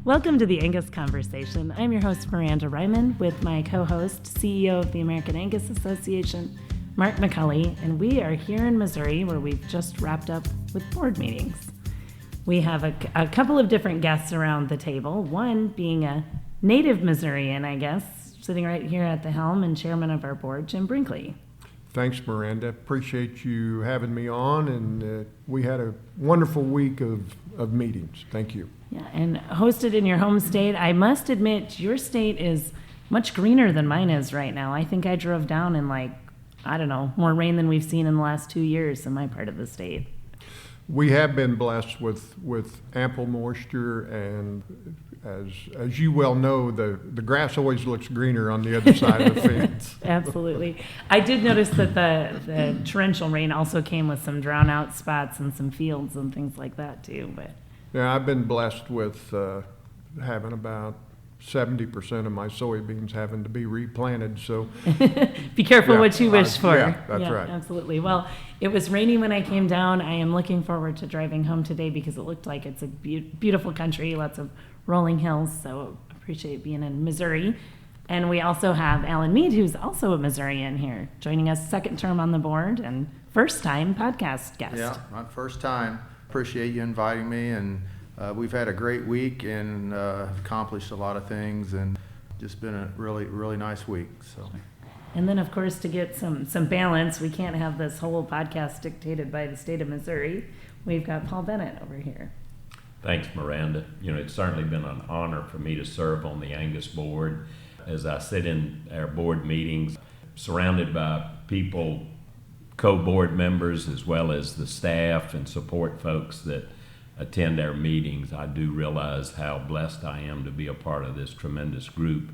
Welcome to the Angus Conversation. I'm your host, Miranda Ryman, with my co-host, CEO of the American Angus Association, Mark McCulley, and we are here in Missouri, where we've just wrapped up with board meetings. We have a couple of different guests around the table, one being a native Missourian, I guess, sitting right here at the helm and chairman of our board, Jim Brinkley. Thanks, Miranda. Appreciate you having me on, and we had a wonderful week of meetings. Thank you. Yeah, and hosted in your home state. I must admit, your state is much greener than mine is right now. I think I drove down in more rain than we've seen in the last 2 years in my part of the state. We have been blessed with ample moisture, and as you well know, the grass always looks greener on the other side of the fence. Absolutely. I did notice that the torrential rain also came with some drown out spots and some fields and things like that too. But yeah, I've been blessed with having about 70% of my soybeans having to be replanted. So be careful what you wish for. Yeah, that's right. Absolutely. Well, it was rainy when I came down. I am looking forward to driving home today because it looked like it's a beautiful country, lots of rolling hills. So appreciate being in Missouri. And we also have Alan Mead, who's also a Missourian here, joining us second term on the board and first time podcast guest. Yeah, my first time. Appreciate you inviting me, and we've had a great week and accomplished a lot of things, and just been a really, really nice week. So. And then, of course, to get some balance, we can't have this whole podcast dictated by the state of Missouri. We've got Paul Bennett over here. Thanks, Miranda. It's certainly been an honor for me to serve on the Angus board. As I sit in our board meetings, surrounded by people, co-board members, as well as the staff and support folks that attend our meetings, I do realize how blessed I am to be a part of this tremendous group.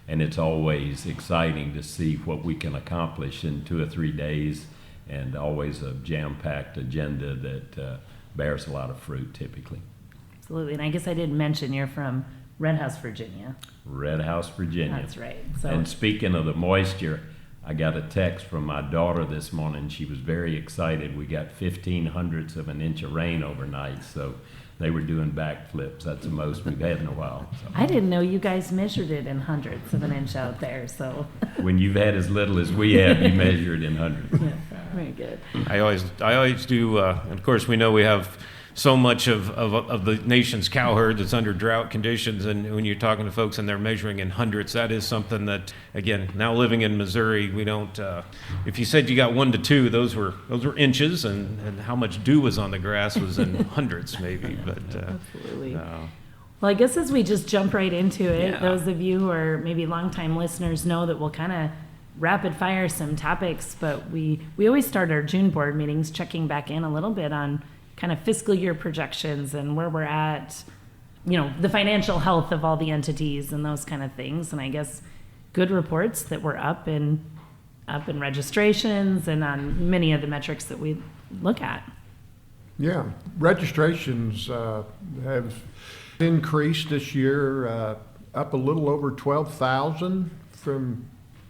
And it's always exciting to see what we can accomplish in 2 or 3 days, and always a jam-packed agenda that bears a lot of fruit typically. Absolutely. And I guess I didn't mention you're from Red House, Virginia. Red House, Virginia. That's right. So. And speaking of the moisture, I got a text from my daughter this morning. She was very excited. We got 1/1500ths of an inch of rain overnight, so they were doing backflips. That's the most we've had in a while. So. I didn't know you guys measured it in hundredths of an inch out there. So when you've had as little as we have, you measure it in hundreds. Yeah, very good. I always do. And of course, we know we have so much of the nation's cow herd that's under drought conditions, and when you're talking to folks and they're measuring in hundreds, that is something that, again, now living in Missouri, we don't. If you said you got 1 to 2, those were inches, and how much dew was on the grass was in hundreds, maybe. But absolutely. Well, I guess as we just jump right into it, those of you who are maybe longtime listeners know that we'll kind of rapid fire some topics, but we always start our June board meetings checking back in a little bit on kind of fiscal year projections and where we're at, the financial health of all the entities and those kind of things. And I guess good reports that we're up in registrations and on many of the metrics that we look at. Yeah, registrations have increased this year, up a little over 12,000 from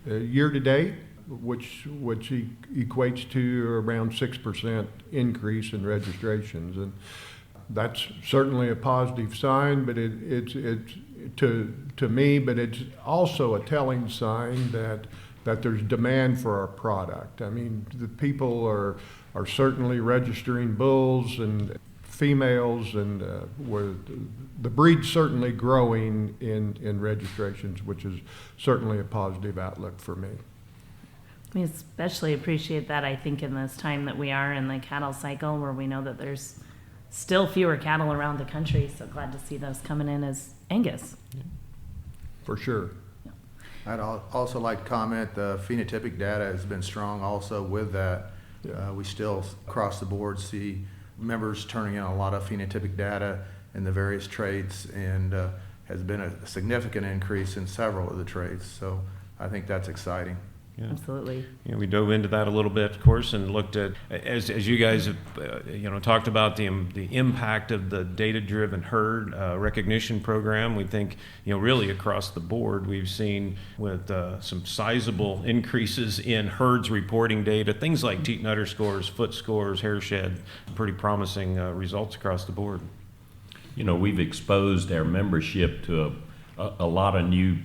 year to date, which equates to around 6% increase in registrations, and that's certainly a positive sign. But it's to me, but it's also a telling sign that there's demand for our product. I mean, the people are certainly registering bulls and females, and where the breed's certainly growing in registrations, which is certainly a positive outlook for me. We especially appreciate that, I think, in this time that we are in the cattle cycle, where we know that there's still fewer cattle around the country. So glad to see those coming in as Angus. For sure. Yeah. I'd also like to comment, the phenotypic data has been strong also with that. Yeah. We still, across the board, see members turning in a lot of phenotypic data in the various traits, and has been a significant increase in several of the traits. So I think that's exciting. Yeah. Absolutely. We dove into that a little bit, of course, and looked at, as you guys have, talked about the impact of the data-driven herd recognition program. We think, really across the board, we've seen with some sizable increases in herds reporting data, things like teat and udder scores, foot scores, hair shed, pretty promising results across the board. we've exposed our membership to a lot of new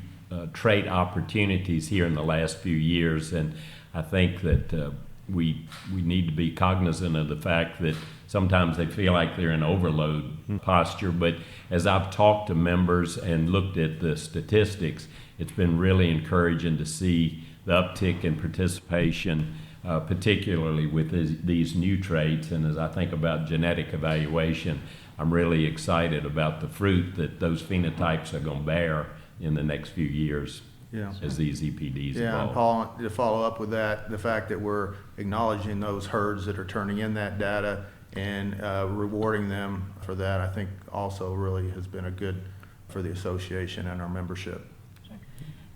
trade opportunities here in the last few years, and I think that we need to be cognizant of the fact that sometimes they feel like they're in overload posture. But as I've talked to members and looked at the statistics, it's been really encouraging to see the uptick in participation, particularly with these new traits. And as I think about genetic evaluation, I'm really excited about the fruit that those phenotypes are going to bear in the next few years. Yeah. As these EPDs Yeah, and evolve. Paul, to follow up with that, the fact that we're acknowledging those herds that are turning in that data and rewarding them for that, I think also really has been a good for the association and our membership.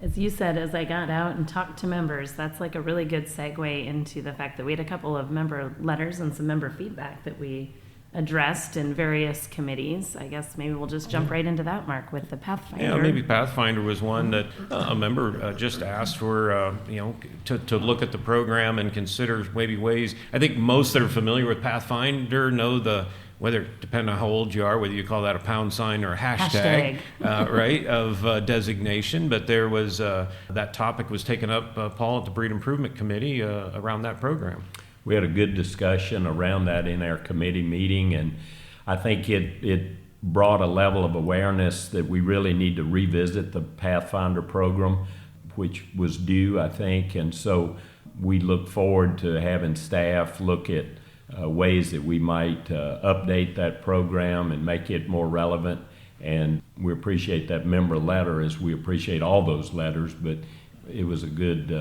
As you said, as I got out and talked to members, that's like a really good segue into the fact that we had a couple of member letters and some member feedback that we addressed in various committees. I guess maybe we'll just jump right into that, Mark, with the Pathfinder. Yeah, maybe Pathfinder was one that a member just asked for, to look at the program and consider maybe ways. I think most that are familiar with Pathfinder know whether, depending on how old you are, whether you call that a pound sign or a hashtag. Right, of designation. But there was, that topic was taken up, Paul, at the Breed Improvement Committee around that program. We had a good discussion around that in our committee meeting, and I think it brought a level of awareness that we really need to revisit the Pathfinder program, which was due, I think, and so we look forward to having staff look at ways that we might update that program and make it more relevant. And we appreciate that member letter, as we appreciate all those letters, but it was a good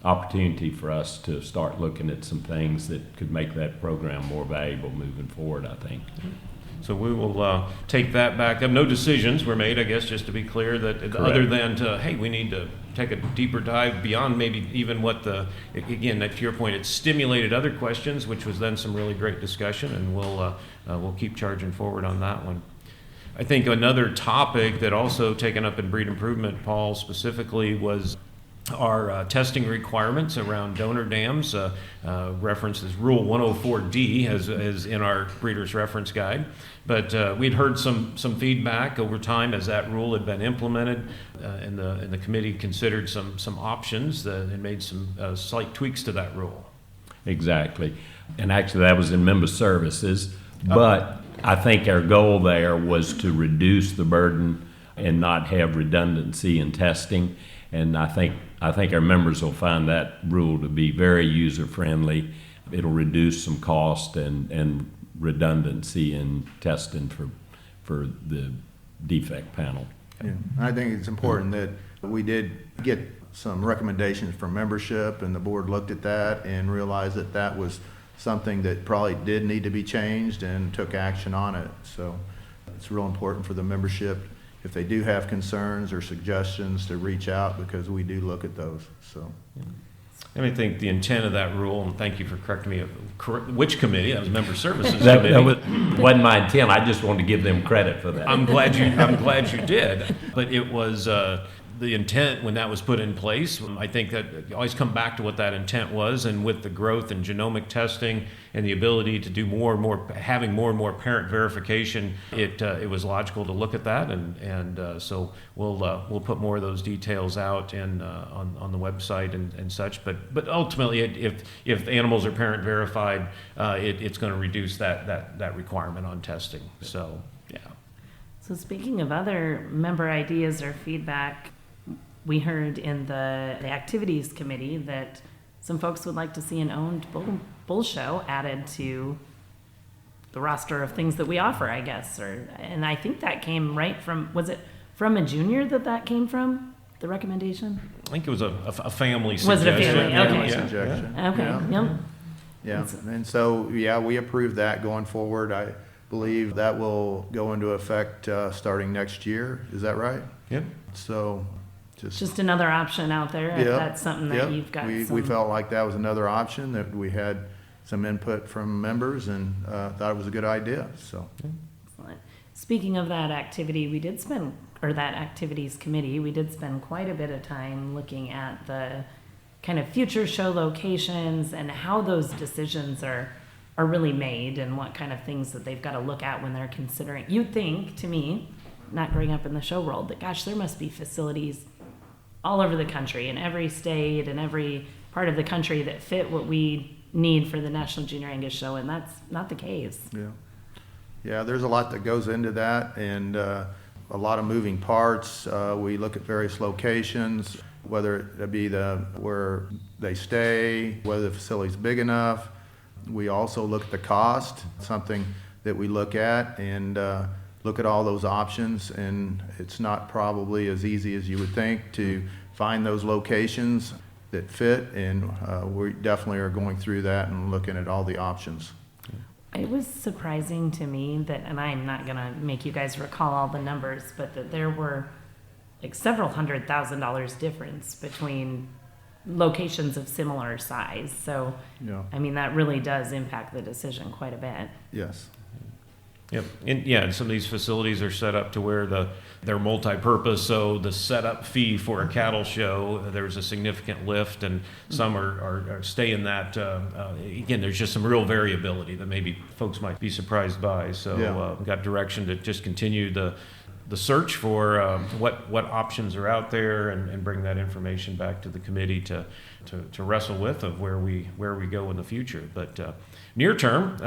opportunity for us to start looking at some things that could make that program more valuable moving forward, I think. So we will take that back up. No decisions were made, I guess, just to be clear, that Correct. Other than hey, we need to take a deeper dive beyond maybe even what again, to your point, it stimulated other questions, which was then some really great discussion, and we'll keep charging forward on that one. I think another topic that also taken up in breed improvement, Paul, specifically, was our testing requirements around donor dams, references Rule 104D as in our Breeder's Reference Guide. But we'd heard some feedback over time as that rule had been implemented, and the committee considered some options and made some slight tweaks to that rule. Exactly. And actually that was in member services, but I think our goal there was to reduce the burden and not have redundancy in testing. And I think our members will find that rule to be very user-friendly. It'll reduce some cost and redundancy in testing for the defect panel. Yeah. I think it's important that we did get some recommendations from membership, and the board looked at that and realized that that was something that probably did need to be changed and took action on it. So it's real important for the membership, if they do have concerns or suggestions, to reach out, because we do look at those. So. And I think the intent of that rule, and thank you for correcting me, which committee? That was Member Services That Committee. wasn't my intent. I just wanted to give them credit for that. I'm glad you did. But it was the intent when that was put in place. I think that you always come back to what that intent was, and with the growth in genomic testing and the ability to do more and more, having more and more parent verification, it was logical to look at that, and so we'll put more of those details out on the website and such. But ultimately, if animals are parent verified, it's going to reduce that requirement on testing. So yeah. So speaking of other member ideas or feedback, we heard in the activities committee that some folks would like to see an owned bull show added to the roster of things that we offer, I guess. And I think that came right from, was it from a junior that came from, the recommendation? I think it was a family suggestion. Was it a family? Yeah, Okay. my suggestion. Okay, Yeah. yep. Yeah, and so, yeah, we approved that going forward. I believe that will go into effect starting next year. Is that right? Yep. So, Just another option out there, if Yep, that's something that yep. you've got. We felt like that was another option, that we had some input from members, and thought it was a good idea, so. Excellent. Speaking of that activity, that activities committee, we did spend quite a bit of time looking at the kind of future show locations and how those decisions are are really made and what kind of things that they've got to look at when they're considering. You'd think, to me, not growing up in the show world, that gosh, there must be facilities all over the country, in every state and every part of the country that fit what we need for the National Junior Angus Show, and that's not the case. Yeah, there's a lot that goes into that, and a lot of moving parts. We look at various locations, whether it be where they stay, whether the facility's big enough. We also look at the cost, something that we look at, and look at all those options, and it's not probably as easy as you would think to find those locations that fit, and we definitely are going through that and looking at all the options. It was surprising to me that, and I'm not going to make you guys recall all the numbers, but that there were like several $100,000 difference between locations of similar size. So, I mean, that really does impact the decision quite a bit. Yes. Yep. And some of these facilities are set up to where they're multi-purpose, so the setup fee for a cattle show, there's a significant lift, and some are stay in that. Again, there's just some real variability that maybe folks might be surprised by. So we've got direction to just continue the search for what options are out there, and bring that information back to the committee to wrestle with of where we go in the future. But near term,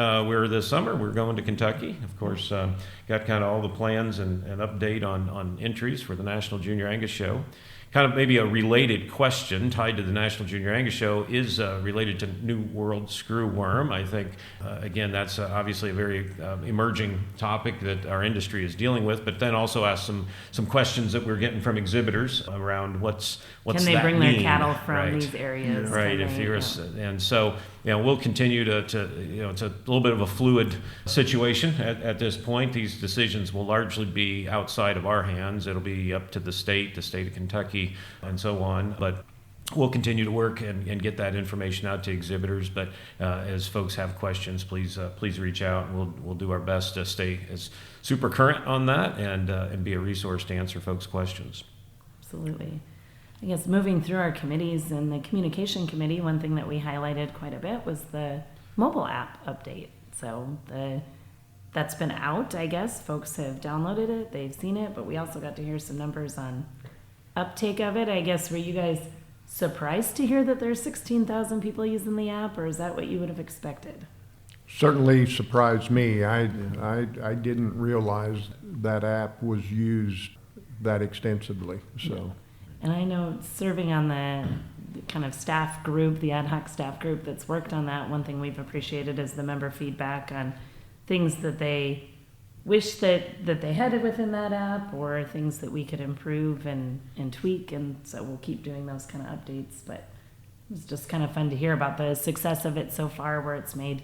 this summer we're going to Kentucky. Of course, got kind of all the plans and update on entries for the National Junior Angus Show. Kind of maybe a related question tied to the National Junior Angus Show is related to New World screwworm. I think, again, that's obviously a very emerging topic that our industry is dealing with, but then also ask some questions that we're getting from exhibitors around what's Can they that bring mean? their cattle from Right. these areas? Right. Can If they- you're, and so, we'll continue to it's a little bit of a fluid situation at this point. These decisions will largely be outside of our hands. It'll be up to the state of Kentucky, and so on. But we'll continue to work and get that information out to exhibitors. But as folks have questions, please reach out, and we'll do our best to stay as super current on that and be a resource to answer folks' questions. Absolutely. I guess moving through our committees, and the communication committee, one thing that we highlighted quite a bit was the mobile app update. So that's been out, I guess. Folks have downloaded it, they've seen it, but we also got to hear some numbers on uptake of it. I guess, were you guys surprised to hear that there's 16,000 people using the app, or is that what you would have expected? Certainly surprised me. I didn't realize that app was used that extensively, so. And I know, serving on the kind of staff group, the ad hoc staff group that's worked on that, one thing we've appreciated is the member feedback on things that they wish that they had within that app, or things that we could improve and tweak. And so we'll keep doing those kind of updates. But it was just kind of fun to hear about the success of it so far, where it's made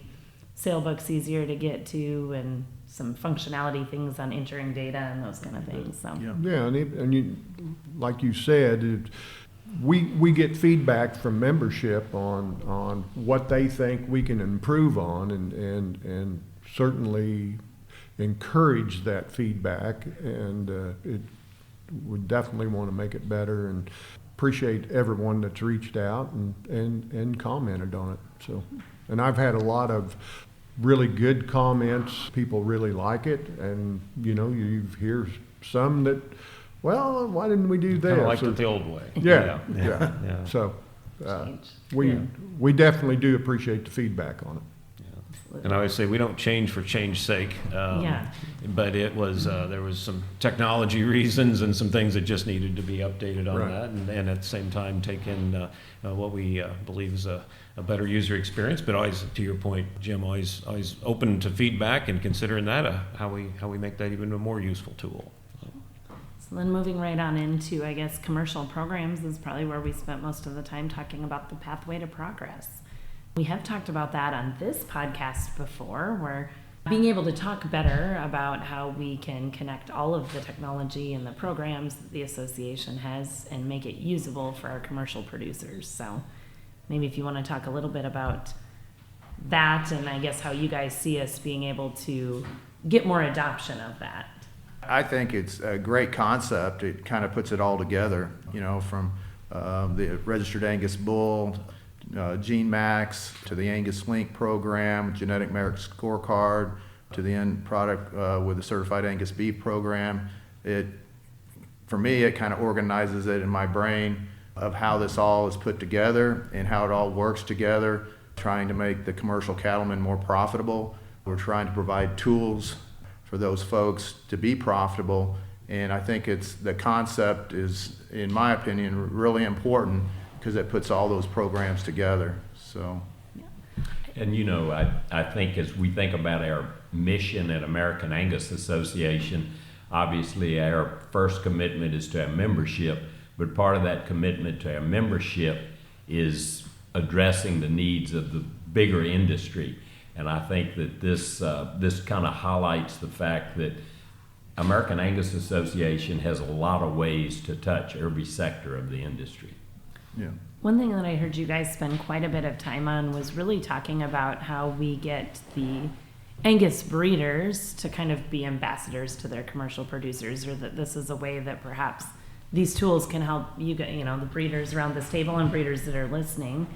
sale books easier to get to, and some functionality things on entering data and those kind of things. So Yeah, and you, like you said, we get feedback from membership on what they think we can improve on, and certainly encourage that feedback, and we definitely want to make it better, and appreciate everyone that's reached out and commented on it. So, and I've had a lot of really good comments. People really like it, and you hear some that, well, why didn't we do this? Kind of like it the old way. Yeah. So change. we definitely do appreciate the feedback on it. And I always say we don't change for change's sake. But it was there was some technology reasons and some things that just needed to be updated on Right. that, and at the same time take in what we believe is a better user experience. But always, to your point, Jim, always open to feedback and considering that how we make that even a more useful tool. So then moving right on into, I guess, commercial programs is probably where we spent most of the time talking about the pathway to progress. We have talked about that on this podcast before, where being able to talk better about how we can connect all of the technology and the programs that the association has and make it usable for our commercial producers. So maybe if you want to talk a little bit about that, and I guess how you guys see us being able to get more adoption of that. I think it's a great concept. It kind of puts it all together, from the registered Angus bull Gene Max to the Angus Link program, Genetic Merit Scorecard, to the end product with the Certified Angus Beef program. For me, it kind of organizes it in my brain of how this all is put together and how it all works together, trying to make the commercial cattlemen more profitable. We're trying to provide tools for those folks to be profitable, and I think the concept is, in my opinion, really important because it puts all those programs together. So, and I think as we think about our mission at American Angus Association, obviously our first commitment is to our membership, but part of that commitment to our membership is addressing the needs of the bigger industry. And I think that this kind of highlights the fact that American Angus Association has a lot of ways to touch every sector of the industry. yeah. One thing that I heard you guys spend quite a bit of time on was really talking about how we get the Angus breeders to kind of be ambassadors to their commercial producers, or that this is a way that perhaps these tools can help you get, the breeders around this table and breeders that are listening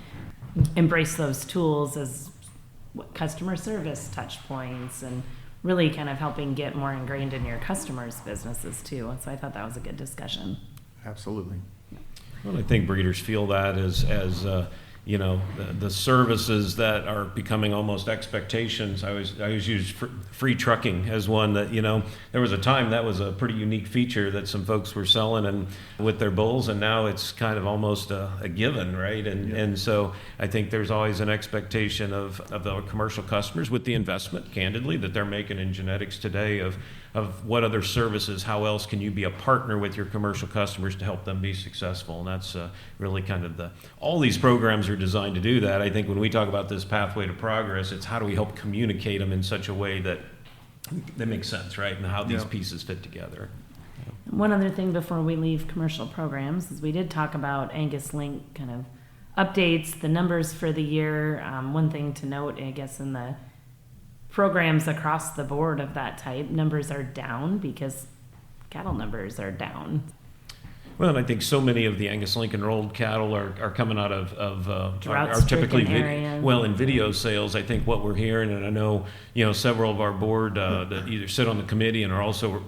embrace those tools as customer service touch points and really kind of helping get more ingrained in your customers' businesses too. And so I thought that was a good discussion. Absolutely. Well, I think breeders feel that as the services that are becoming almost expectations. I always use free trucking as one that, there was a time that was a pretty unique feature that some folks were selling and with their bulls, and now it's kind of almost a given, right? And so I think there's always an expectation of the commercial customers with the investment, candidly, that they're making in genetics today of what other services, how else can you be a partner with your commercial customers to help them be successful. And that's really kind of all these programs are designed to do that. I think when we talk about this pathway to progress, it's how do we help communicate them in such a way that makes sense, right? And how these pieces fit together. One other thing before we leave commercial programs is we did talk about Angus Link kind of updates, the numbers for the year. One thing to note, I guess, in the programs across the board of that type, numbers are down because cattle numbers are down. Well, and I think so many of the Angus Link enrolled cattle are coming out of are typically in video sales. I think what we're hearing, and I know several of our board that either sit on the committee and are also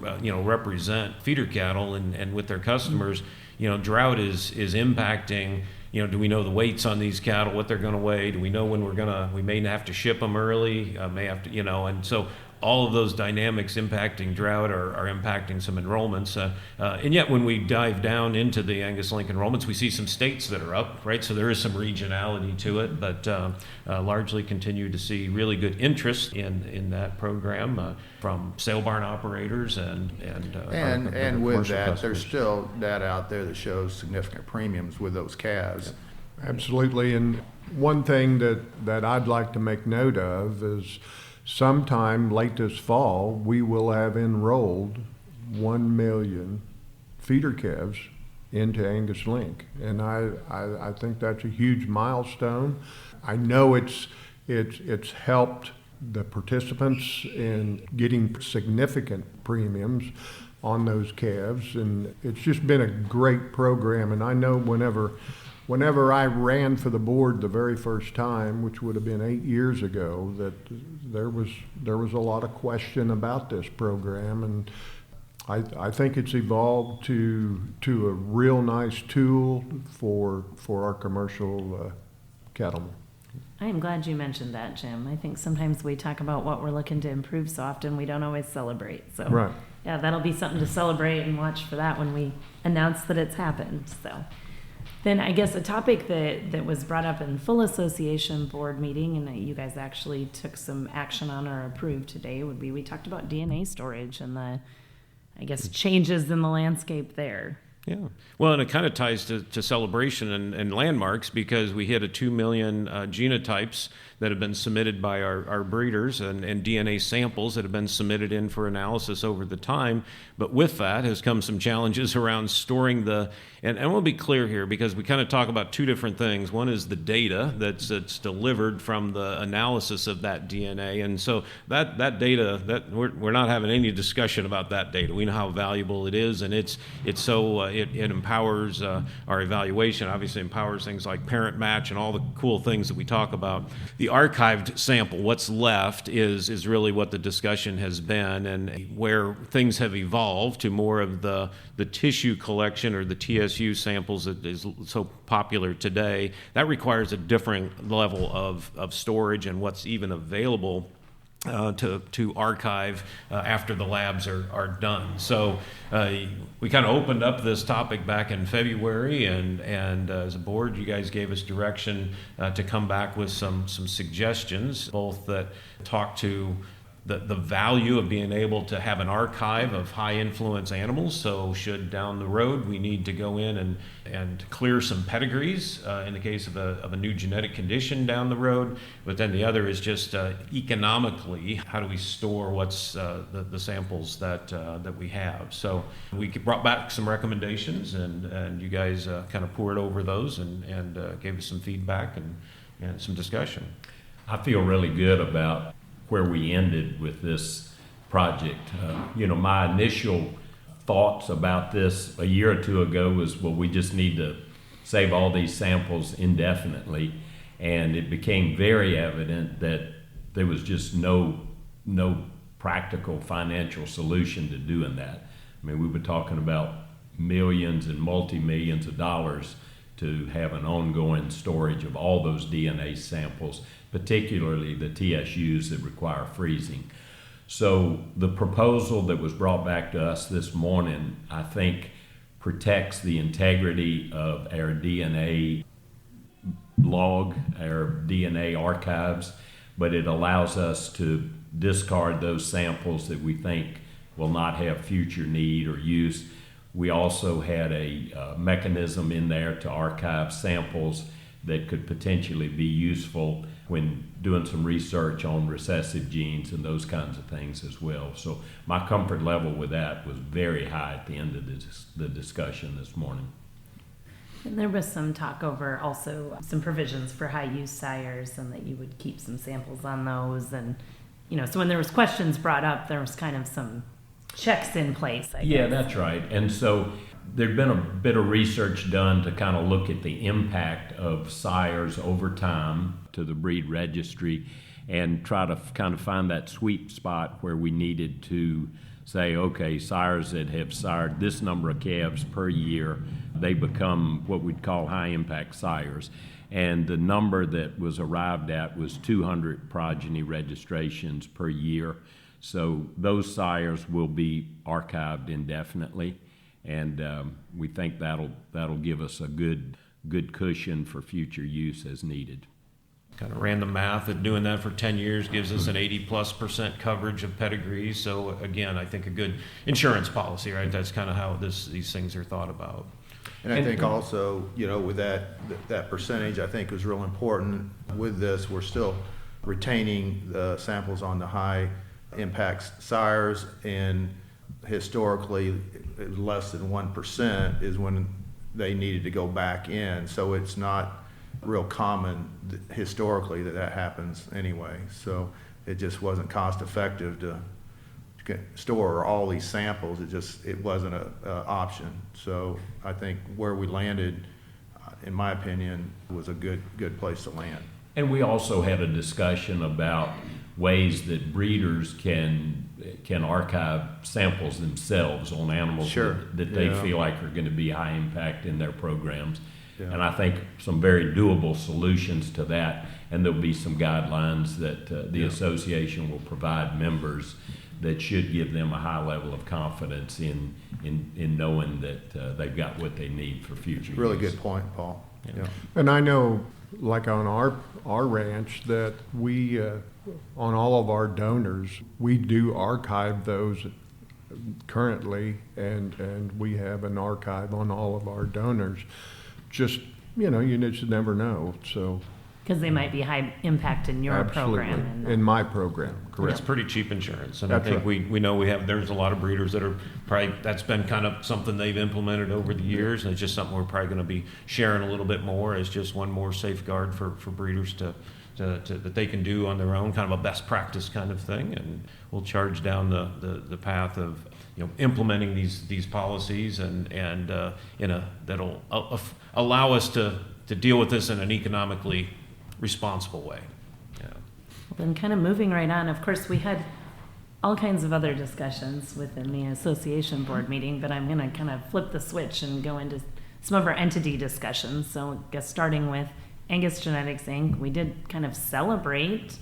represent feeder cattle and with their customers, drought is impacting. Do we know the weights on these cattle, what they're going to weigh? Do we know when we may have to ship them early, may have to, and so all of those dynamics impacting drought are impacting some enrollments. And yet when we dive down into the Angus Link enrollments, we see some states that are up, right? So there is some regionality to it, but largely continue to see really good interest in that program from sale barn operators and with that, customers. There's still data out there that shows significant premiums with those calves. Absolutely. And one thing that I'd like to make note of is sometime late this fall, we will have enrolled 1 million feeder calves into Angus Link. And I think that's a huge milestone. I know it's helped the participants in getting significant premiums on those calves. And it's just been a great program. And I know whenever I ran for the board the very first time, which would have been 8 years ago, that there was a lot of question about this program, and I think it's evolved to a real nice tool for our commercial cattlemen. I am glad you mentioned that, Jim. I think sometimes we talk about what we're looking to improve so often we don't always celebrate. So right. Yeah, that'll be something to celebrate and watch for that when we announce that it's happened. So then I guess a topic that was brought up in full association board meeting and that you guys actually took some action on or approved today would be, we talked about DNA storage and the, I guess, changes in the landscape there. Yeah. Well, and it kind of ties to celebration and landmarks because we hit a 2 million genotypes that have been submitted by our breeders and DNA samples that have been submitted in for analysis over the time. But with that has come some challenges around storing and we'll be clear here because we kind of talk about two different things. One is the data that's delivered from the analysis of that DNA. And so that data, that we're not having any discussion about that data. We know how valuable it is, and it empowers our evaluation, obviously empowers things like parent match and all the cool things that we talk about. The archived sample, what's left, is really what the discussion has been, and where things have evolved to more of the tissue collection or the TSU samples that is so popular today. That requires a different level of storage and what's even available to archive after the labs are done. So we kind of opened up this topic back in February, and as a board, you guys gave us direction to come back with some suggestions, both that talk to the value of being able to have an archive of high influence animals. So should down the road we need to go in and clear some pedigrees in the case of a new genetic condition down the road. But then the other is just economically, how do we store what's the samples that we have? So we brought back some recommendations, and you guys kind of poured over those and gave us some feedback and some discussion. I feel really good about where we ended with this project. My initial thoughts about this a year or two ago was, well, we just need to save all these samples indefinitely. And it became very evident that there was just no practical financial solution to doing that. I mean, we were talking about millions and multi-millions of dollars to have an ongoing storage of all those DNA samples, particularly the TSUs that require freezing. So the proposal that was brought back to us this morning, I think, protects the integrity of our DNA log, our DNA archives, but it allows us to discard those samples that we think will not have future need or use. We also had a mechanism in there to archive samples that could potentially be useful when doing some research on recessive genes and those kinds of things as well. So my comfort level with that was very high at the end of the discussion this morning. And there was some talk over also some provisions for high use sires, and that you would keep some samples on those. And, so when there was questions brought up, there was kind of some checks in place, I guess. Yeah, that's right. And so there'd been a bit of research done to kind of look at the impact of sires over time to the breed registry and try to kind of find that sweet spot where we needed to say, okay, sires that have sired this number of calves per year, they become what we'd call high impact sires. And the number that was arrived at was 200 progeny registrations per year. So those sires will be archived indefinitely, and we think that'll give us a good cushion for future use as needed. Kind of ran the math that doing that for 10 years gives us an 80+% coverage of pedigrees. So again, I think a good insurance policy, right? That's kind of how these things are thought about. And I think also, with that percentage, I think was real important. With this, we're still retaining the samples on the high impact sires, and historically less than 1% is when they needed to go back in. So it's not real common historically that happens anyway. So it just wasn't cost effective to store all these samples. It wasn't an option. So I think where we landed, in my opinion, was a good place to land. And we also had a discussion about ways that breeders can archive samples themselves on animals that they feel like are going to be high impact in their programs. Yeah. And I think some very doable solutions to that, and there'll be some guidelines that the association will provide members that should give them a high level of confidence in knowing that they've got what they need for future really use. Good point, Paul. Yeah. And I know, like on our ranch, that we on all of our donors, we do archive those currently, and we have an archive on all of our donors. Just you just never know. So Because they might be high impact in your program. Absolutely. In my program, correct. It's pretty cheap insurance, and That's I think right. we know there's a lot of breeders that are probably, that's been kind of something they've implemented over the years, and it's just something we're probably going to be sharing a little bit more as just one more safeguard for breeders to that they can do on their own, kind of a best practice kind of thing, and we'll charge down the path of implementing these policies and that'll allow us to deal with this in an economically responsible way. Yeah. Well, then kind of moving right on, of course, we had all kinds of other discussions within the association board meeting, but I'm going to kind of flip the switch and go into some of our entity discussions. So I guess starting with Angus Genetics Inc., we did kind of celebrate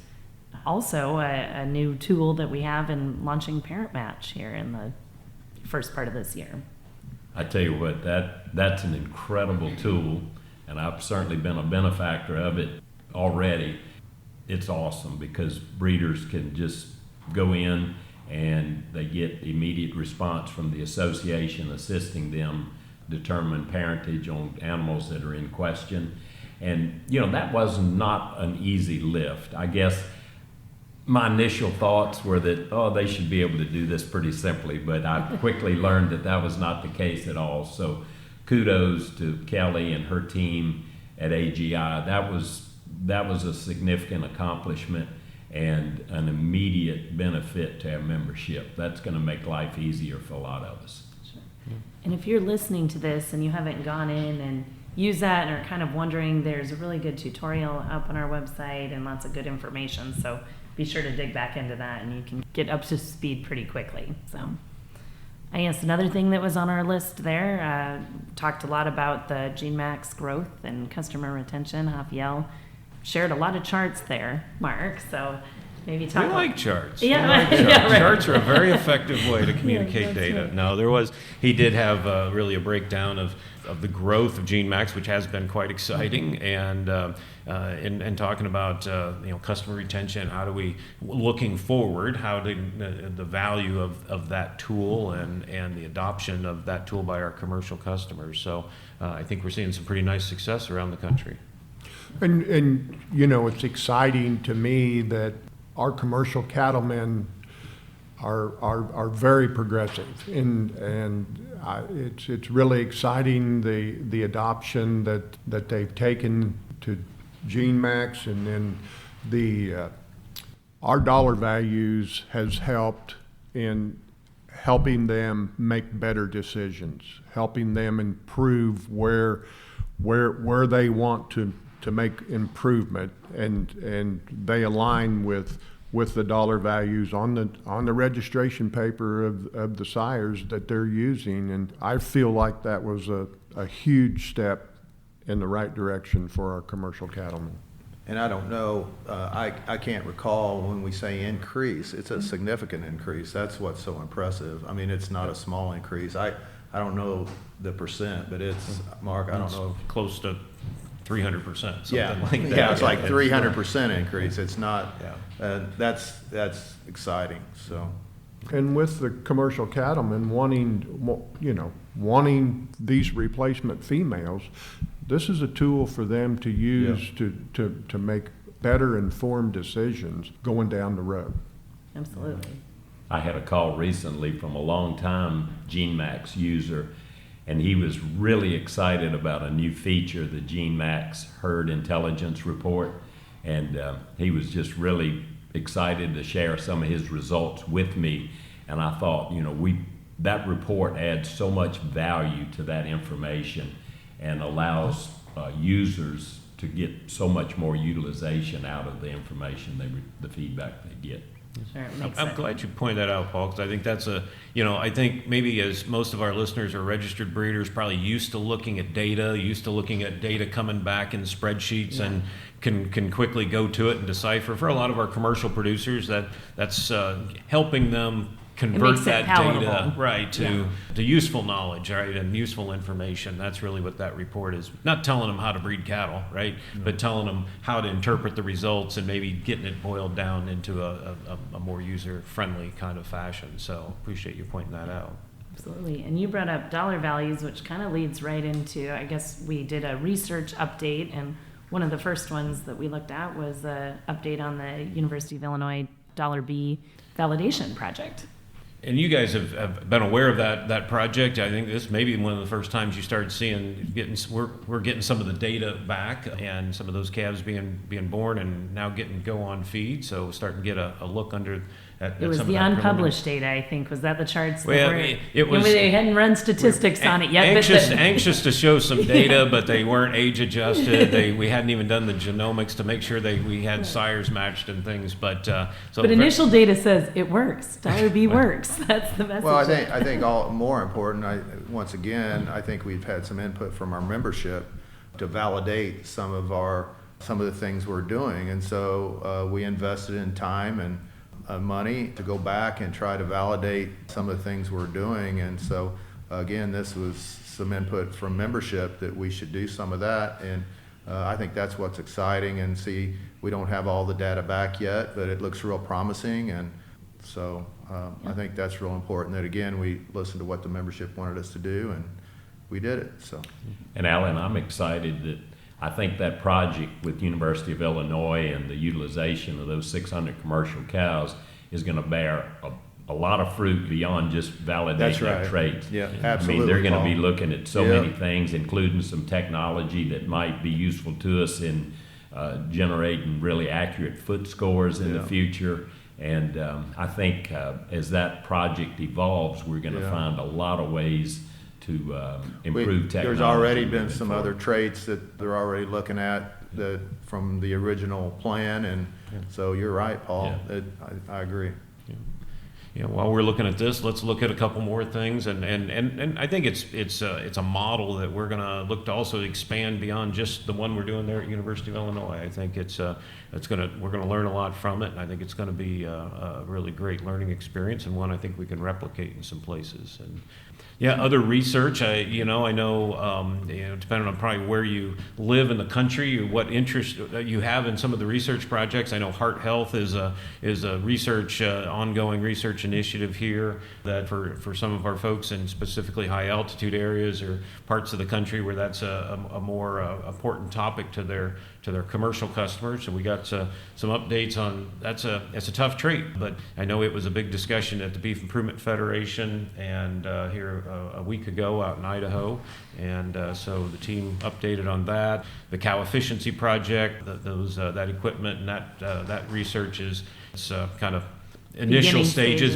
also a new tool that we have in launching Parent Match here in the first part of this year. I tell you what, that's an incredible tool, and I've certainly been a benefactor of it already. It's awesome because breeders can just go in and they get immediate response from the association assisting them determine parentage on animals that are in question. And, that was not an easy lift. I guess my initial thoughts were that, they should be able to do this pretty simply, but I quickly learned that was not the case at all. So kudos to Kelly and her team at AGI. That was a significant accomplishment and an immediate benefit to our membership. That's going to make life easier for a lot of us. Sure. And if you're listening to this and you haven't gone in and used that and are kind of wondering, there's a really good tutorial up on our website and lots of good information. So be sure to dig back into that and you can get up to speed pretty quickly. So I guess another thing that was on our list there, talked a lot about the GeneMax growth and customer retention. Hafiel shared a lot of charts there, Mark. So maybe talk. We like charts. Yeah, We like charts. Yeah, right. Charts are a very effective way to communicate that's data. right. No, he did have really a breakdown of the growth of GeneMax, which has been quite exciting, and talking about customer retention. How do we, looking forward, how do the value of that tool and the adoption of that tool by our commercial customers. So I think we're seeing some pretty nice success around the country. And it's exciting to me that our commercial cattlemen are very progressive, and it's really exciting the adoption that they've taken to GeneMax, and then our dollar values has helped in helping them make better decisions, helping them improve where they want to make improvement, and they align with the dollar values on the registration paper of the sires that they're using. And I feel like that was a huge step in the right direction for our commercial cattlemen. And I don't know, I can't recall when we say increase, it's a significant increase. That's what's so impressive. I mean, it's not a small increase. I don't know the percent, but it's, Mark, I don't know. Close to 300%, something like that. Yeah, it's like 300% increase. It's not, that's exciting, so. And with the commercial cattlemen wanting these replacement females, this is a tool for them to use to make better informed decisions going down the road. Absolutely. I had a call recently from a long-time GeneMax user, and he was really excited about a new feature, the GeneMax Herd Intelligence Report, and he was just really excited to share some of his results with me. And I thought, that report adds so much value to that information and allows users to get so much more utilization out of the information, the feedback they get. Sure, it makes I'm sense. glad you pointed that out, Paul, because I think that's I think maybe as most of our listeners are registered breeders, probably used to looking at data coming back in spreadsheets and can quickly go to it and decipher. For a lot of our commercial producers, that's helping them convert makes it that palatable. data right to useful knowledge, right, and useful information. That's really what that report is. Not telling them how to breed cattle, right, but telling them how to interpret the results and maybe getting it boiled down into a more user-friendly kind of fashion. So appreciate you pointing that out. Absolutely. And you brought up dollar values, which kind of leads right into, I guess we did a research update, and one of the first ones that we looked at was an update on the University of Illinois $B validation project. And you guys have been aware of that project. I think this may be one of the first times you started seeing we're getting some of the data back, and some of those calves being born and now go on feed. So starting to get a look under at it was some the of that unpublished data, I think. Was that the charts? Well, it was. They hadn't run statistics on it yet. Anxious to show some data, but they weren't age adjusted. We hadn't even done the genomics to make sure we had sires matched and things. But initial data says it works. $B works. That's the message. Well, I think all more important. Once again, I think we've had some input from our membership to validate some of the things we're doing, and so we invested in time and money to go back and try to validate some of the things we're doing. And so again, this was some input from membership that we should do some of that, and I think that's what's exciting. And we don't have all the data back yet, but it looks real promising, and so I think that's real important that again we listened to what the membership wanted us to do, and we did it. So, and Alan, I'm excited that I think that project with University of Illinois and the utilization of those 600 commercial cows is going to bear a lot of fruit beyond just validating their traits. Yeah, absolutely. I mean, they're going to be looking at so Yeah. many things, including some technology that might be useful to us in generating really accurate foot scores in the future. And I think as that project evolves, we're going to find a lot of ways to improve technology. There's already been moving some forward. other traits that they're already looking at from the original plan, and so you're right, Paul. Yeah. I agree. Yeah, while we're looking at this, let's look at a couple more things, and I think it's a model that we're going to look to also expand beyond just the one we're doing there at University of Illinois. I think we're going to learn a lot from it, and I think it's going to be a really great learning experience, and one I think we can replicate in some places. And other research. I know depending on probably where you live in the country, or what interest you have in some of the research projects. I know Heart Health is a research ongoing research initiative here that for some of our folks in specifically high altitude areas or parts of the country where that's a more important topic to their commercial customers. So we got some updates on it's a tough trait, but I know it was a big discussion at the Beef Improvement Federation and here a week ago out in Idaho, and so the team updated on that. The Cow Efficiency Project, that equipment and that research is kind of initial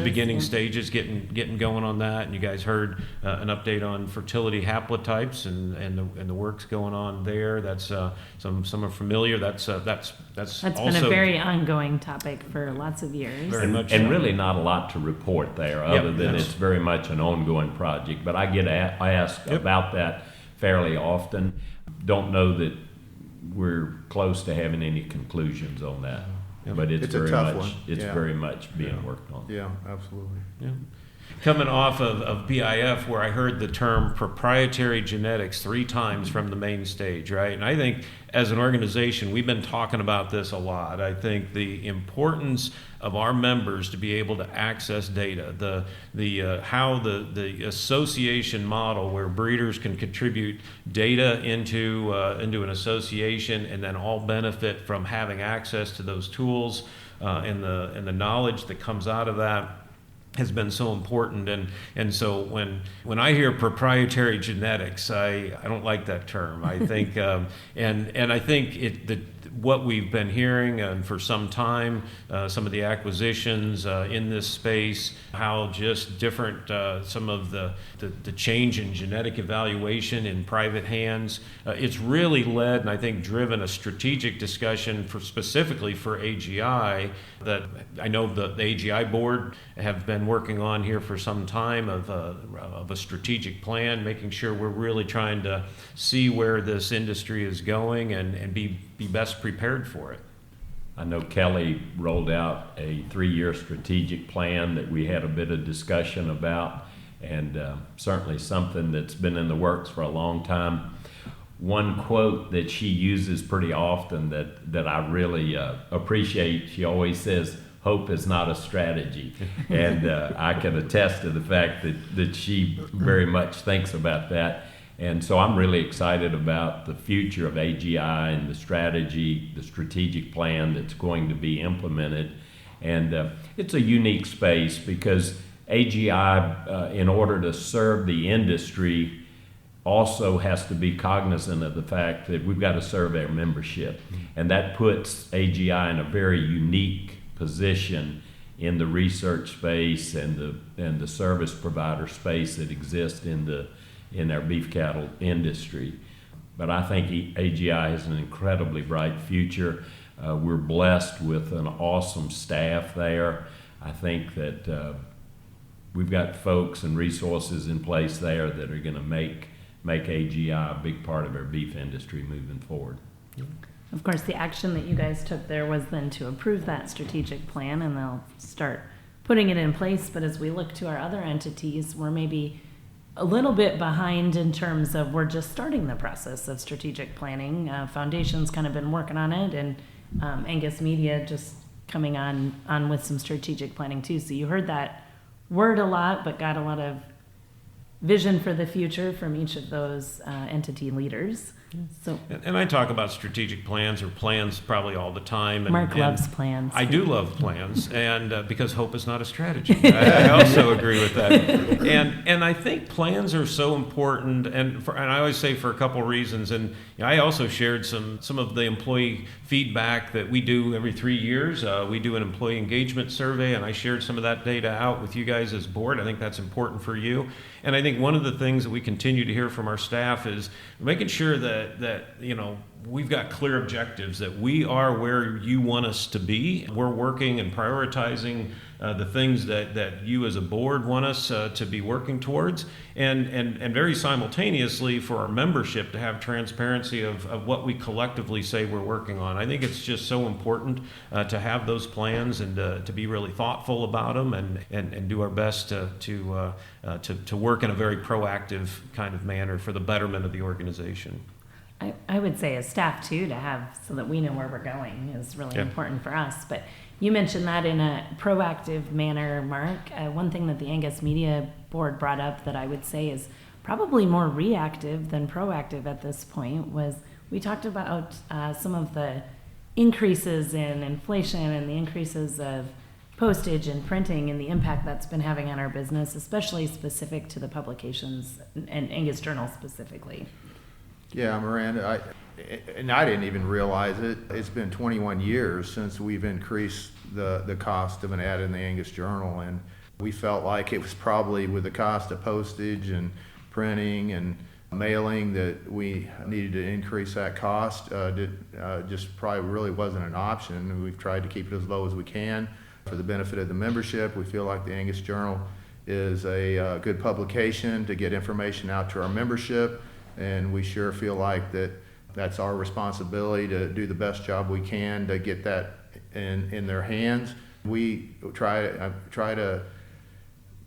beginning stages, getting going on that. And you guys heard an update on fertility haplotypes and the work's going on there. That's some are familiar. That's also been a very ongoing topic for lots of years. Very much and so. really not a lot to report there, other than it's very much an ongoing project. But I get asked about that fairly often. Don't know that we're close to having any conclusions on that. But it's very a tough much one. very much being worked on. Yeah, absolutely. Yeah. Coming off of BIF, where I heard the term proprietary genetics 3 times from the main stage, right? And I think as an organization, we've been talking about this a lot. I think the importance of our members to be able to access data, how the association model where breeders can contribute data into an association and then all benefit from having access to those tools and the knowledge that comes out of that has been so important. And so when I hear proprietary genetics, I don't like that term. I think and I think what we've been hearing and for some time, some of the acquisitions in this space, how just different some of the change in genetic evaluation in private hands, it's really led and I think driven a strategic discussion specifically for AGI that I know the AGI board have been working on here for some time of a strategic plan, making sure we're really trying to see where this industry is going and be best prepared for it. I know Kelly rolled out a 3-year strategic plan that we had a bit of discussion about, and certainly something that's been in the works for a long time. One quote that she uses pretty often that I really appreciate, she always says, "Hope is not a strategy." And I can attest to the fact that she very much thinks about that. And so I'm really excited about the future of AGI and the strategic plan that's going to be implemented. And it's a unique space because AGI, in order to serve the industry, also has to be cognizant of the fact that we've got to serve our membership. And that puts AGI in a very unique position in the research space and the service provider space that exists in our beef cattle industry. But I think AGI has an incredibly bright future. We're blessed with an awesome staff there. I think that we've got folks and resources in place there that are going to make AGI a big part of our beef industry moving forward. Of course, the action that you guys took there was then to approve that strategic plan, and they'll start putting it in place. But as we look to our other entities, we're maybe a little bit behind in terms of we're just starting the process of strategic planning. Foundation's kind of been working on it, and Angus Media just coming on with some strategic planning too. So you heard that word a lot, but got a lot of vision for the future from each of those entity leaders. So, and I talk about strategic plans or plans probably all the time. Mark loves plans. I do love plans, and because hope is not a strategy. I also agree with that. And I think plans are so important, and I always say for a couple reasons. And I also shared some of the employee feedback that we do every 3 years. We do an employee engagement survey, and I shared some of that data out with you guys as board. I think that's important for you. And I think one of the things that we continue to hear from our staff is making sure that we've got clear objectives, that we are where you want us to be. We're working and prioritizing the things that you as a board want us to be working towards, and very simultaneously for our membership to have transparency of what we collectively say we're working on. I think it's just so important to have those plans and to be really thoughtful about them and do our best to work in a very proactive kind of manner for the betterment of the organization. I would say as staff too, to have so that we know where we're going is really important for us. But you mentioned that in a proactive manner, Mark. One thing that the Angus Media Board brought up that I would say is probably more reactive than proactive at this point was we talked about some of the increases in inflation and the increases of postage and printing and the impact that's been having on our business, especially specific to the publications and Angus Journal specifically. Yeah, Miranda, I didn't even realize it. It's been 21 years since we've increased the cost of an ad in the Angus Journal, and we felt like it was probably with the cost of postage and printing and mailing that we needed to increase that cost. Just probably really wasn't an option. We've tried to keep it as low as we can for the benefit of the membership. We feel like the Angus Journal is a good publication to get information out to our membership. And we sure feel like that's our responsibility to do the best job we can to get that in their hands. We try to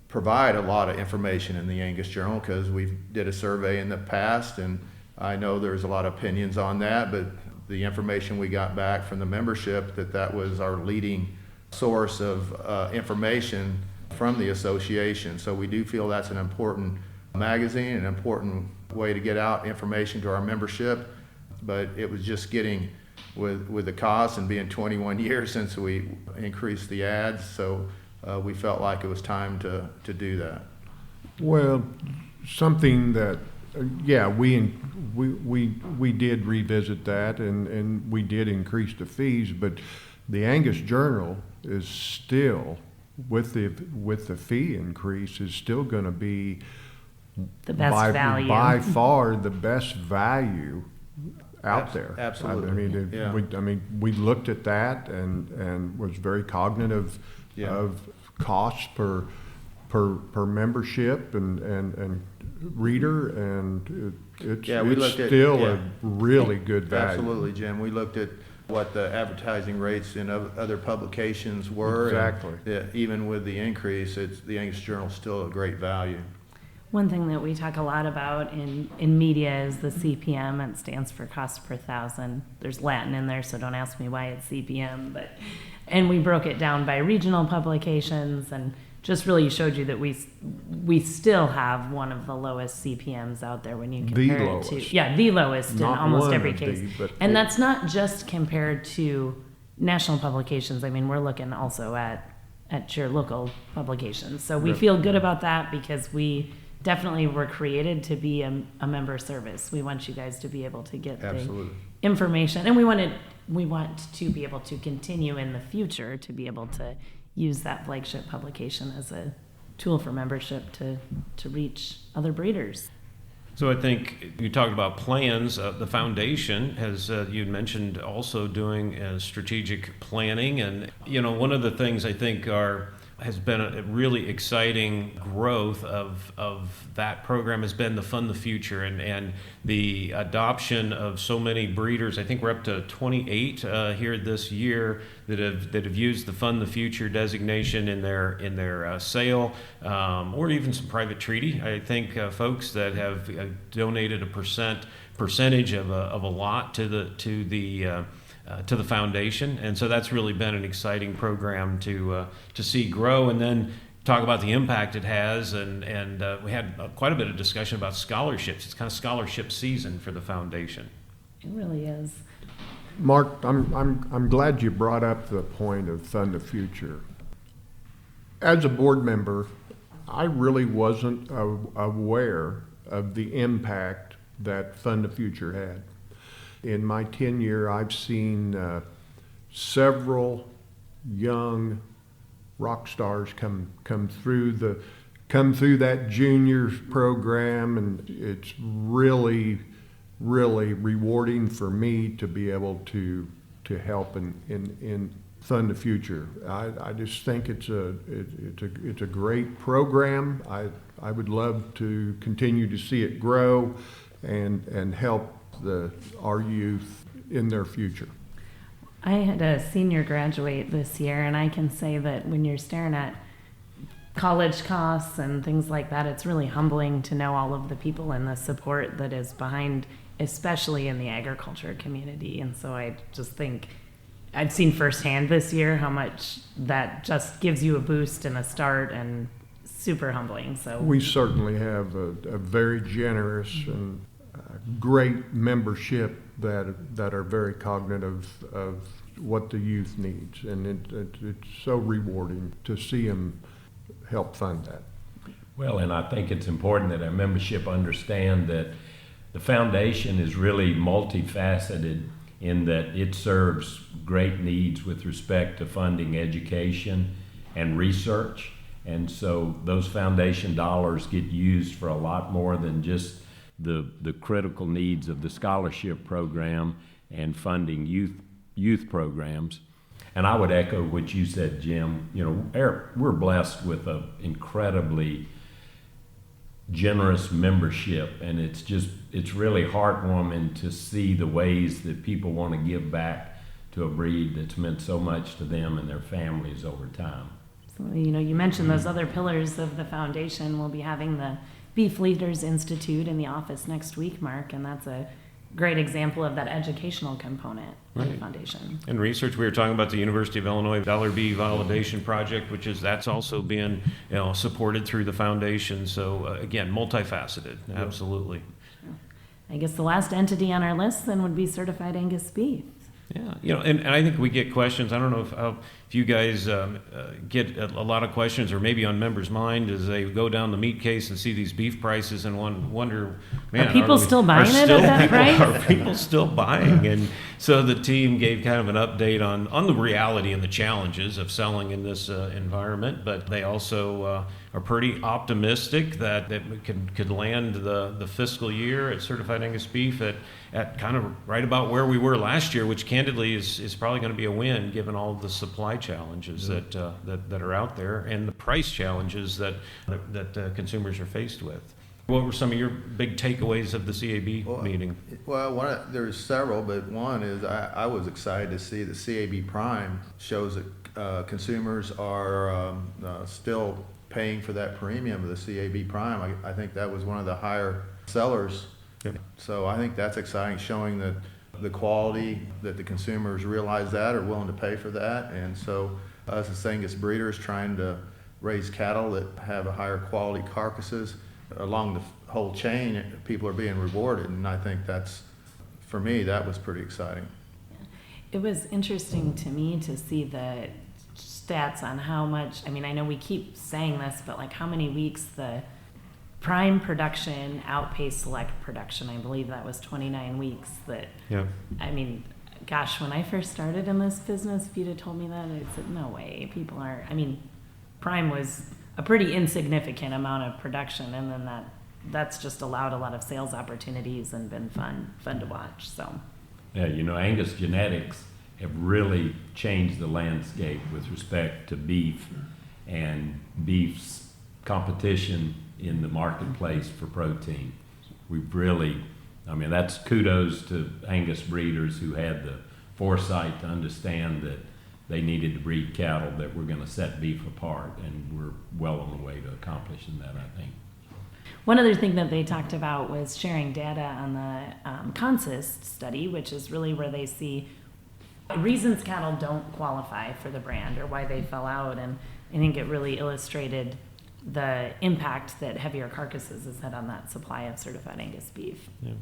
provide a lot of information in the Angus Journal because we did a survey in the past, and I know there's a lot of opinions on that, but the information we got back from the membership that was our leading source of information from the association. So we do feel that's an important magazine, an important way to get out information to our membership, but it was just getting with the cost and being 21 years since we increased the ads, so we felt like it was time to do that. Well, something that we did revisit that and we did increase the fees, but the Angus Journal is still with the fee increase is still going to be the best value. By far the best value out there. Absolutely. We looked at that and was very cognitive of cost per membership and reader, and it's still a really good value. Absolutely, Jim. We looked at what the advertising rates in other publications were. Exactly. And, even with the increase, the Angus Journal is still a great value. One thing that we talk a lot about in media is the CPM. It stands for cost per thousand. There's Latin in there, so don't ask me why it's CPM. And we broke it down by regional publications and just really showed you that we still have one of the lowest CPMs out there when you compare it to the lowest Not in almost one every of case. and that's not just compared to national publications. I mean, we're looking also at your local publications. So we feel good about that because we definitely were created to be a member service. We want you guys to be able to get the information, and we want to be able to continue in the future to be able to use that flagship publication as a tool for membership to reach other breeders. So I think you talked about plans. The foundation has, you mentioned, also doing strategic planning. And, one of the things I think has been a really exciting growth of that program has been the Fund the Future and the adoption of so many breeders. I think we're up to 28 here this year that have used the Fund the Future designation in their sale, or even some private treaty. I think folks that have donated a percentage of a lot to the foundation, and so that's really been an exciting program to see grow, and then talk about the impact it has. And we had quite a bit of discussion about scholarships. It's kind of scholarship season for the foundation. It really is. Mark, I'm glad you brought up the point of Fund the Future. As a board member, I really wasn't aware of the impact that Fund the Future had. In my tenure, I've seen several young rock stars come through that juniors program, and it's really rewarding for me to be able to help in Fund the Future. I just think it's a great program. I would love to continue to see it grow and help our youth in their future. I had a senior graduate this year, and I can say that when you're staring at college costs and things like that, it's really humbling to know all of the people and the support that is behind, especially in the agriculture community. And so I just think I've seen firsthand this year how much that just gives you a boost and a start, and super humbling. So we certainly have a very generous and great membership that are very cognitive of what the youth needs, and it's so rewarding to see them help fund that. Well, and I think it's important that our membership understand that the foundation is really multifaceted in that it serves great needs with respect to funding education and research, and so those foundation dollars get used for a lot more than just the critical needs of the scholarship program and funding youth programs. And I would echo what you said, Jim. We're blessed with an incredibly generous membership, and it's really heartwarming to see the ways that people want to give back to a breed that's meant so much to them and their families over time. So, you mentioned those other pillars of the foundation. We'll be having the Beef Leaders Institute in the office next week, Mark, and that's a great example of that educational component of the foundation. And research, we were talking about the University of Illinois $B validation project, that's also being supported through the foundation. So again, multifaceted, absolutely. I guess the last entity on our list then would be Certified Angus Beef. Yeah, and I think we get questions. I don't know if you guys get a lot of questions, or maybe on members' mind as they go down the meat case and see these beef prices and wonder, man, are people still buying it at that price? Are people still buying? And so the team gave kind of an update on the reality and the challenges of selling in this environment, but they also are pretty optimistic that we could land the fiscal year at Certified Angus Beef at kind of right about where we were last year, which candidly is probably going to be a win given all the supply challenges that are out there and the price challenges that consumers are faced with. What were some of your big takeaways of the CAB meeting? Well, there's several, but one is I was excited to see the CAB Prime shows that consumers are still paying for that premium of the CAB Prime. I think that was one of the higher sellers. Yep. So I think that's exciting, showing that the quality, that the consumers realize that, are willing to pay for that. And so us as Angus breeders trying to raise cattle that have a higher quality carcasses along the whole chain. People are being rewarded, and I think that's, for me, that was pretty exciting. It was interesting to me to see the stats on how much, I mean, I know we keep saying this, but like how many weeks the prime production outpaced select production. I believe that was 29 weeks. That, Yeah. I mean, gosh, when I first started in this business, if you'd have told me that, I'd said, no way, people are, I mean, prime was a pretty insignificant amount of production, and then that's just allowed a lot of sales opportunities and been fun to watch, so. Yeah, you know, Angus Genetics have really changed the landscape with respect to beef and beef's competition in the marketplace for protein. We've really, I mean, that's kudos to Angus breeders who had the foresight to understand that they needed to breed cattle that were going to set beef apart, and we're well on the way to accomplishing that, I think. One other thing that they talked about was sharing data on the consist study, which is really where they see reasons cattle don't qualify for the brand or why they fell out, and I think it really illustrated the impact that heavier carcasses has had on that supply of certified Angus beef. Yeah.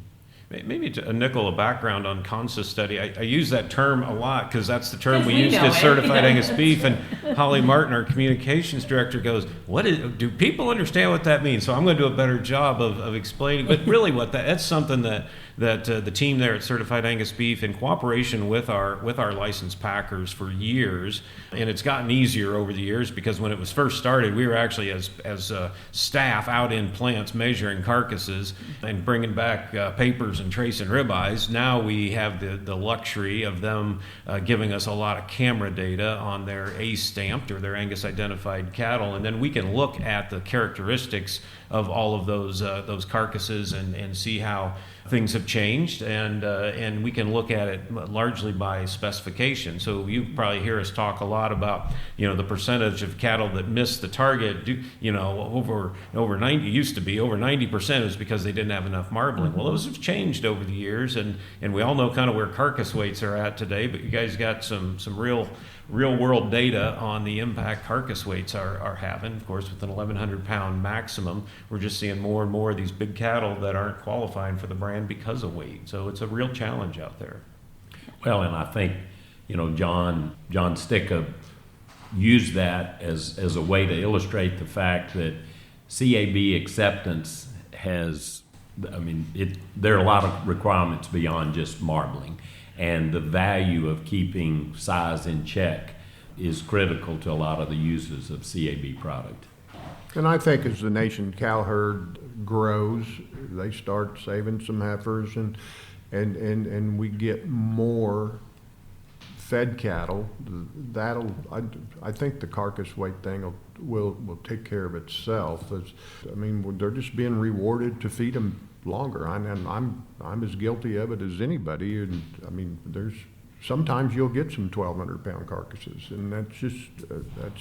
Maybe a nickel of background on consist study. I use that term a lot because that's the term we use to certified Angus beef. And Holly Martin, our communications director, goes, do people understand what that means? So I'm going to do a better job of explaining. But really that's something that the team there at Certified Angus Beef, in cooperation with our licensed packers for years, and it's gotten easier over the years because when it was first started, we were actually as staff out in plants measuring carcasses and bringing back papers and tracing ribeyes. Now we have the luxury of them giving us a lot of camera data on their A-stamped or their Angus identified cattle, and then we can look at the characteristics of all of those carcasses and see how things have changed, and we can look at it largely by specification. So you probably hear us talk a lot about, you know, the percentage of cattle that miss the target. You know, over 90 used to be over 90% is because they didn't have enough marbling. Well, those have changed over the years, and we all know kind of where carcass weights are at today. But you guys got some real world data on the impact carcass weights are having. Of course, with an 1,100 pound maximum, we're just seeing more and more of these big cattle that aren't qualifying for the brand because of weight. So it's a real challenge out there. Well, and I think, you know, John Sticka used that as a way to illustrate the fact that CAB acceptance has, I mean, there are a lot of requirements beyond just marbling. And the value of keeping size in check is critical to a lot of the users of CAB product. And I think as the nation cow herd grows, they start saving some heifers, and we get more fed cattle. I think the carcass weight thing will take care of itself. I mean, they're just being rewarded to feed them longer. I'm as guilty of it as anybody. And I mean, sometimes you'll get some 1,200 pound carcasses, and that's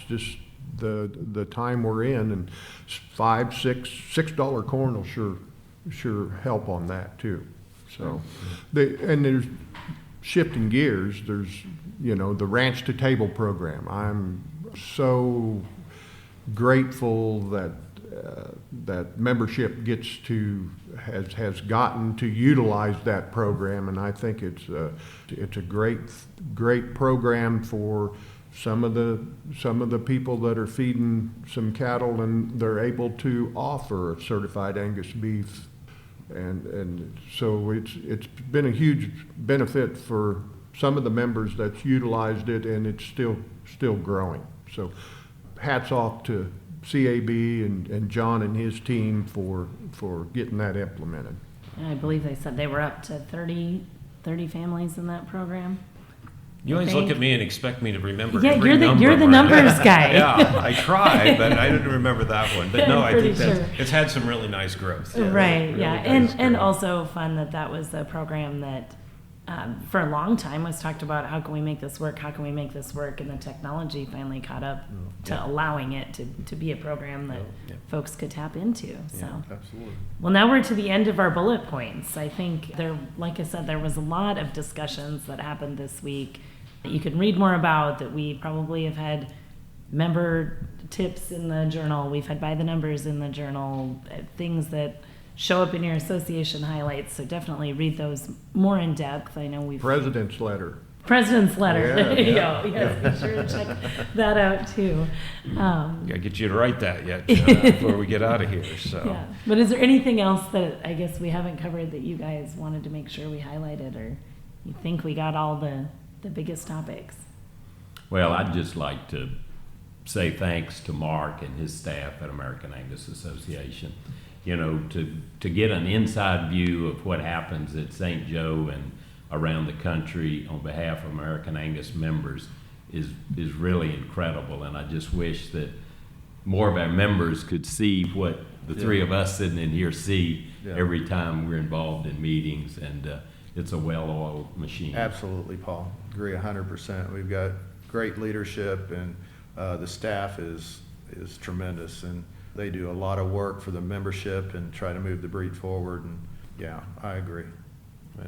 just the time we're in. And $6 corn will sure help on that too. So, and there's shifting gears. There's, you know, the ranch to table program. I'm so grateful that membership has gotten to utilize that program, and I think it's a great program for some of the people that are feeding some cattle, and they're able to offer certified Angus beef, and so it's been a huge benefit for some of the members that's utilized it, and it's still growing. So hats off to CAB and John and his team for getting that implemented. And I believe they said they were up to 30 families in that program. You always look at me and expect me to remember. Yeah, every you're the numbers guy. Yeah, I try, but I didn't remember that one. But no, I think sure. it's had some really nice growth. Yeah, right, really yeah. nice And growth. also fun that was a program that for a long time was talked about, how can we make this work, and the technology finally caught up to allowing it to be a program that folks could tap into. So Absolutely. Well, now we're to the end of our bullet points. I think like I said, there was a lot of discussions that happened this week that you can read more about, that we probably have had member tips in the journal. We've had by the numbers in the journal, things that show up in your association highlights. So definitely read those more in depth. I know we've President's letter. President's letter. Yeah, There you yeah. go. Yes, be sure to check that out too. Gotta get you to write that yet before we get out of here. So. Yeah. But is there anything else that I guess we haven't covered that you guys wanted to make sure we highlighted, or you think we got all the biggest topics? Well, I'd just like to say thanks to Mark and his staff at American Angus Association. You know, to get an inside view of what happens at St. Joe and around the country on behalf of American Angus members is really incredible. And I just wish that more of our members could see what the three of us sitting in here see every time we're involved in meetings. And it's a well-oiled machine. Absolutely, Paul. Agree 100%. We've got great leadership, and the staff is tremendous, and they do a lot of work for the membership and try to move the breed forward. And yeah, I agree. Well,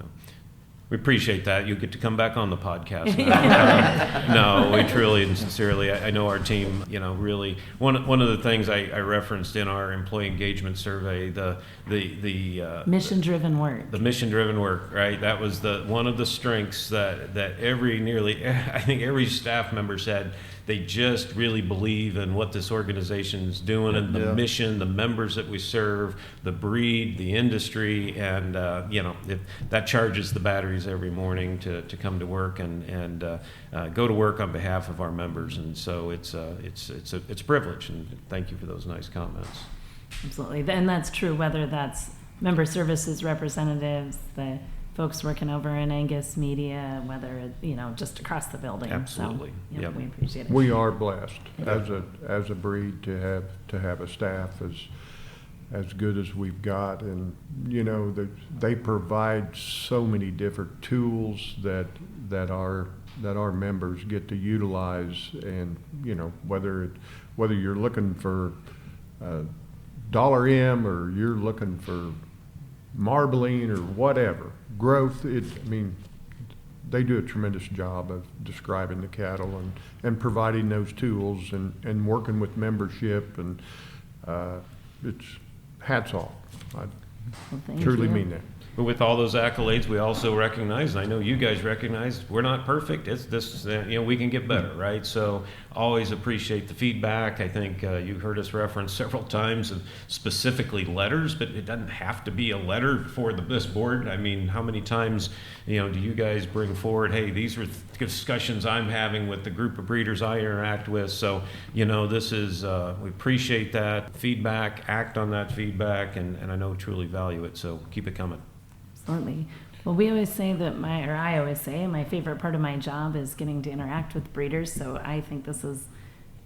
we appreciate that. You get to come back on the podcast. No, we truly and sincerely, I know our team, you know, really, one of the things I referenced in our employee engagement survey, the Mission-driven work. The mission-driven work, right? That was one of the strengths that I think every staff member said. They just really believe in what this organization is doing and the mission, the members that we serve, the breed, the industry, and you know, that charges the batteries every morning to come to work and go to work on behalf of our members. And so it's a privilege. And thank you for those nice comments. Absolutely, and that's true. Whether that's member services representatives, the folks working over in Angus Media, whether just across the building. Absolutely. So, Yep. we appreciate it. We are blessed as a breed to have a staff as good as we've got, and they provide so many different tools that our members get to utilize, and whether you're looking for $M or you're looking for marbling or whatever growth, they do a tremendous job of describing the cattle and providing those tools and working with membership, and it's hats off. I Well, truly thank you. mean that. But with all those accolades, we also recognize, and I know you guys recognize, we're not perfect. It's this, we can get better, right? So always appreciate the feedback. I think you heard us reference several times of specifically letters, but it doesn't have to be a letter for this board. I mean, how many times, do you guys bring forward, hey, these are discussions I'm having with the group of breeders I interact with. So, this is, we appreciate that feedback, act on that feedback, and I know truly value it. So keep it coming. Absolutely. Well, I always say my favorite part of my job is getting to interact with breeders. So I think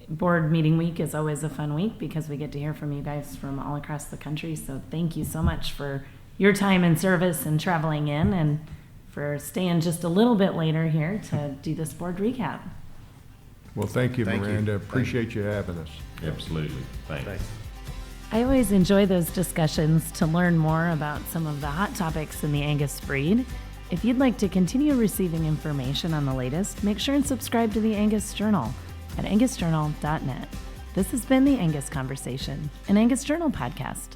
board meeting week is always a fun week because we get to hear from you guys from all across the country. So thank you so much for your time and service and traveling in, and for staying just a little bit later here to do this board recap. Well, thank you, Thank you. Miranda. Appreciate you having us. Absolutely. Thanks. I always enjoy those discussions to learn more about some of the hot topics in the Angus breed. If you'd like to continue receiving information on the latest, make sure and subscribe to the Angus Journal at angusjournal.net. This has been the Angus Conversation, an Angus Journal podcast.